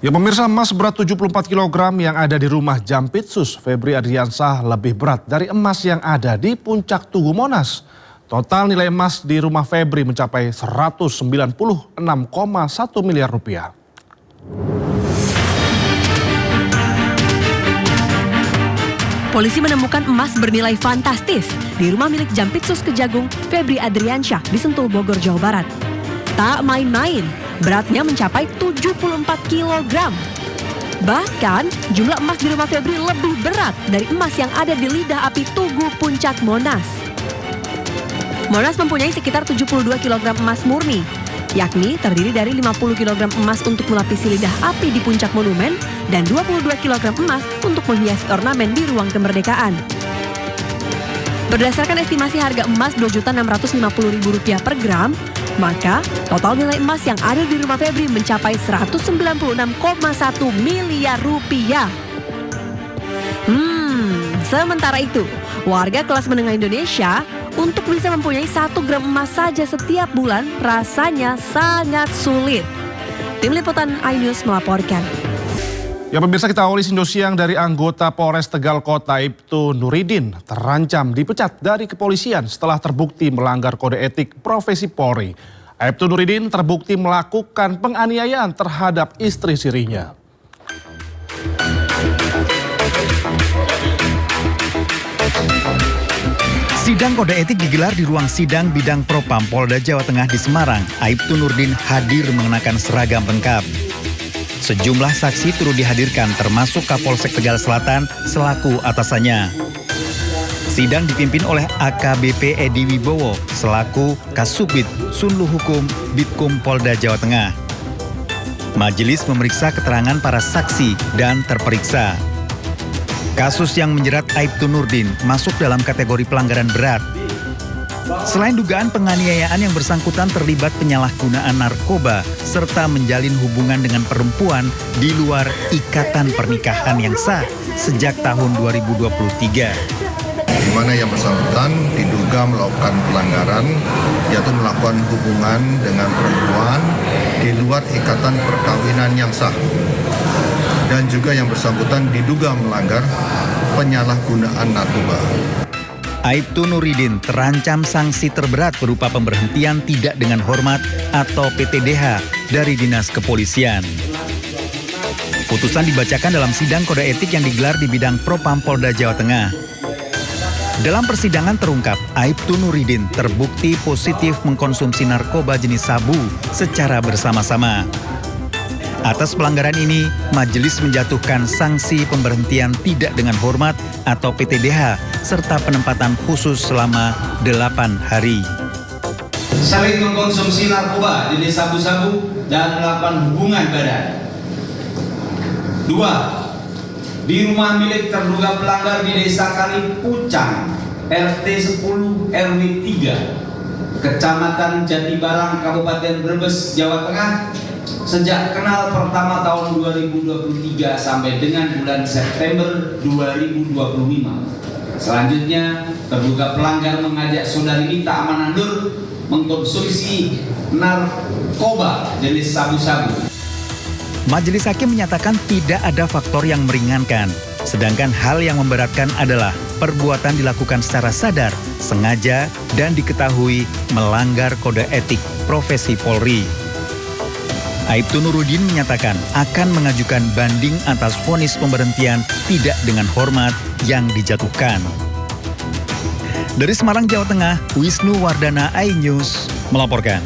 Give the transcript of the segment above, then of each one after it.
Ya pemirsa, emas berat 74 kg yang ada di rumah Jampitsus Febri Adriansah lebih berat dari emas yang ada di puncak Tugu Monas. Total nilai emas di rumah Febri mencapai 196,1 miliar rupiah. Polisi menemukan emas bernilai fantastis di rumah milik Jampitsus Kejagung Febri Adriansyah di Sentul, Bogor, Jawa Barat. Tak main-main, beratnya mencapai 74 kg. Bahkan jumlah emas di rumah Febri lebih berat dari emas yang ada di lidah api Tugu Puncak Monas. Monas mempunyai sekitar 72 kg emas murni, yakni terdiri dari 50 kg emas untuk melapisi lidah api di puncak monumen dan 22 kg emas untuk menghiasi ornamen di ruang kemerdekaan. Berdasarkan estimasi harga emas Rp2.650.000 per gram, maka total nilai emas yang ada di rumah Febri mencapai 196,1 miliar rupiah. Sementara itu, warga kelas menengah Indonesia untuk bisa mempunyai 1 gram emas saja setiap bulan rasanya sangat sulit. Tim Liputan iNews melaporkan. Ya pemirsa, kita awali Indosiang dari anggota Polres Tegal Kota Aibtu Nuridin terancam dipecat dari kepolisian setelah terbukti melanggar kode etik profesi Polri. Aibtu Nuridin terbukti melakukan penganiayaan terhadap istri sirinya. Sidang kode etik digelar di ruang sidang bidang Propam Polda Jawa Tengah di Semarang. Aibtu Nuridin hadir mengenakan seragam lengkap. Sejumlah saksi turut dihadirkan termasuk Kapolsek Tegal Selatan selaku atasannya. Sidang dipimpin oleh AKBP Edi Wibowo selaku Kasubit Sunlu Hukum Bitkum Polda Jawa Tengah. Majelis memeriksa keterangan para saksi dan terperiksa. Kasus yang menjerat Aibtu Nuridin masuk dalam kategori pelanggaran berat. Selain dugaan penganiayaan, yang bersangkutan terlibat penyalahgunaan narkoba serta menjalin hubungan dengan perempuan di luar ikatan pernikahan yang sah sejak tahun 2023. Di mana yang bersangkutan diduga melakukan pelanggaran, yaitu melakukan hubungan dengan perempuan di luar ikatan perkawinan yang sah. Dan juga yang bersangkutan diduga melanggar penyalahgunaan narkoba. Aibtu Nuridin terancam sanksi terberat berupa pemberhentian tidak dengan hormat atau PTDH dari Dinas Kepolisian. Putusan dibacakan dalam sidang kode etik yang digelar di bidang Propam Polda Jawa Tengah. Dalam persidangan terungkap, Aibtu Nuridin terbukti positif mengkonsumsi narkoba jenis sabu secara bersama-sama. Atas pelanggaran ini, majelis menjatuhkan sanksi pemberhentian tidak dengan hormat atau PTDH serta penempatan khusus selama 8 hari. Sering mengkonsumsi narkoba jenis sabu-sabu dan melakukan hubungan badan. 2. Di rumah milik terduga pelanggar di Desa Kalipucang, RT 10 RW 3, Kecamatan Jatibarang, Kabupaten Brebes, Jawa Tengah, sejak kenal pertama tahun 2023 sampai dengan bulan September 2025. Selanjutnya, terduga pelanggar mengajak saudari Mita Amanah Nur mengkonsumsi narkoba jenis sabu-sabu. Majelis hakim menyatakan tidak ada faktor yang meringankan, sedangkan hal yang memberatkan adalah perbuatan dilakukan secara sadar, sengaja, dan diketahui melanggar kode etik profesi Polri. Aibtu Nuridin menyatakan akan mengajukan banding atas vonis pemberhentian tidak dengan hormat yang dijatuhkan. Dari Semarang, Jawa Tengah, Wisnu Wardana, iNews melaporkan.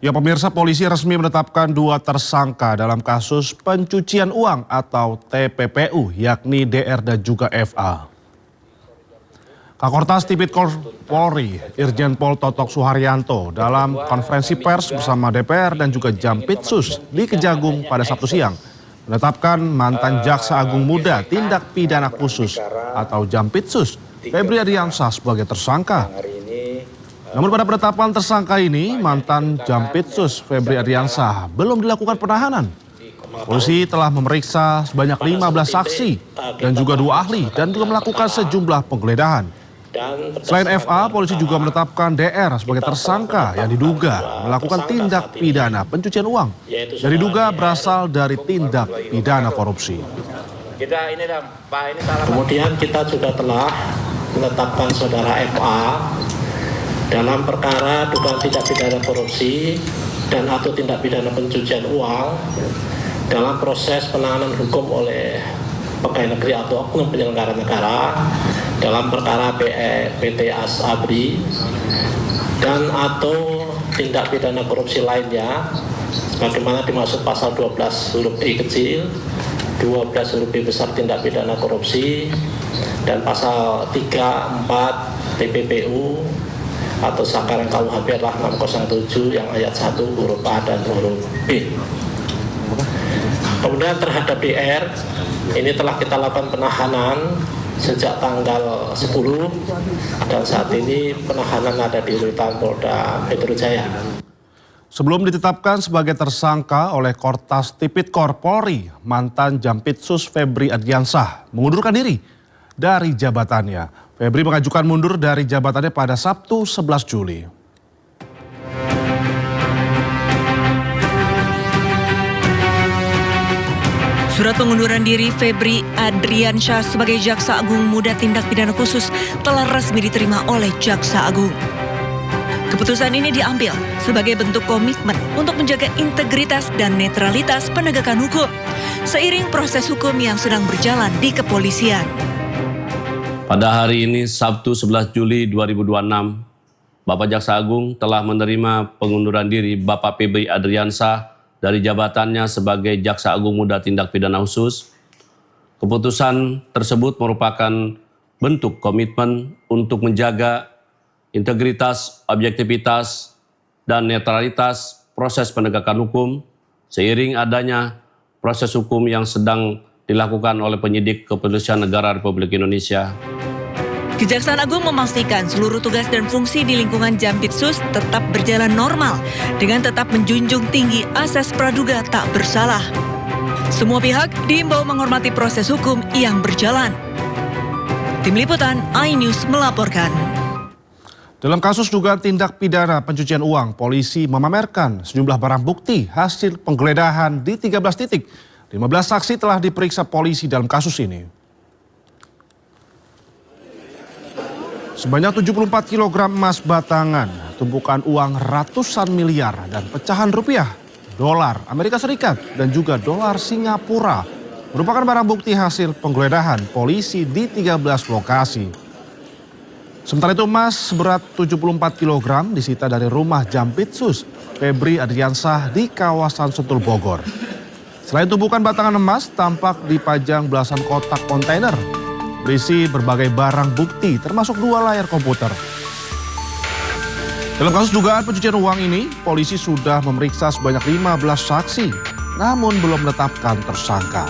Ya pemirsa, polisi resmi menetapkan 2 tersangka dalam kasus pencucian uang atau TPPU, yakni DR dan juga FA. Kakortas Tipikor Polri, Irjen Pol Totok Suharyanto dalam konferensi pers bersama DPR dan juga Jampitsus di Kejagung pada Sabtu siang menetapkan mantan Jaksa Agung Muda Tindak Pidana Khusus atau Jampitsus Febri Adriansah sebagai tersangka. Namun pada penetapan tersangka ini, mantan Jampitsus Febri Adriansah belum dilakukan penahanan. Polisi telah memeriksa sebanyak 15 saksi dan juga 2 ahli dan juga melakukan sejumlah penggeledahan. Selain FA, polisi juga menetapkan DR sebagai tersangka yang diduga melakukan tindak pidana pencucian uang. Dan diduga berasal dari tindak pidana korupsi. Kemudian kita juga telah menetapkan saudara FA dalam perkara dugaan tindak pidana korupsi dan atau tindak pidana pencucian uang dalam proses penanganan hukum oleh pegawai negeri atau oknum penyelenggara negara dalam perkara PT Asabri dan atau tindak pidana korupsi lainnya sebagaimana dimaksud pasal 12 huruf I kecil, 12 huruf B besar tindak pidana korupsi dan pasal 3, 4 TPPU atau Sakaran KUHP 607 yang ayat 1 huruf A dan huruf B. Kemudian terhadap DR ini telah kita lakukan penahanan sejak tanggal 10 dan saat ini penahanan ada di rutan Polda Metro Jaya. Sebelum ditetapkan sebagai tersangka oleh Kortas Tipikor Polri, mantan Jampitsus Febri Adriansah mengundurkan diri dari jabatannya. Febri mengajukan mundur dari jabatannya pada Sabtu 11 Juli. Surat pengunduran diri Febri Adriansyah sebagai Jaksa Agung Muda Tindak Pidana Khusus telah resmi diterima oleh Jaksa Agung. Keputusan ini diambil sebagai bentuk komitmen untuk menjaga integritas dan netralitas penegakan hukum seiring proses hukum yang sedang berjalan di kepolisian. Pada hari ini Sabtu 11 Juli 2026, Bapak Jaksa Agung telah menerima pengunduran diri Bapak Febri Adriansah dari jabatannya sebagai Jaksa Agung Muda Tindak Pidana Khusus. Keputusan tersebut merupakan bentuk komitmen untuk menjaga integritas, objektivitas, dan netralitas proses penegakan hukum seiring adanya proses hukum yang sedang dilakukan oleh penyidik Kepolisian Negara Republik Indonesia. Kejaksaan Agung memastikan seluruh tugas dan fungsi di lingkungan Jampitsus tetap berjalan normal dengan tetap menjunjung tinggi asas praduga tak bersalah. Semua pihak diimbau menghormati proses hukum yang berjalan. Tim Liputan iNews melaporkan. Dalam kasus dugaan tindak pidana pencucian uang, polisi memamerkan sejumlah barang bukti hasil penggeledahan di 13 titik. 15 saksi telah diperiksa polisi dalam kasus ini. Sebanyak 74 kg emas batangan, tumpukan uang ratusan miliar dan pecahan rupiah, dolar Amerika Serikat dan juga dolar Singapura merupakan barang bukti hasil penggeledahan polisi di 13 lokasi. Sementara itu emas seberat 74 kg disita dari rumah Jampitsus Febri Adriansah di kawasan Sentul Bogor. Selain tumpukan batangan emas, tampak dipajang belasan kotak kontainer berisi berbagai barang bukti termasuk 2 layar komputer. Dalam kasus dugaan pencucian uang ini, polisi sudah memeriksa sebanyak 15 saksi, namun belum menetapkan tersangka.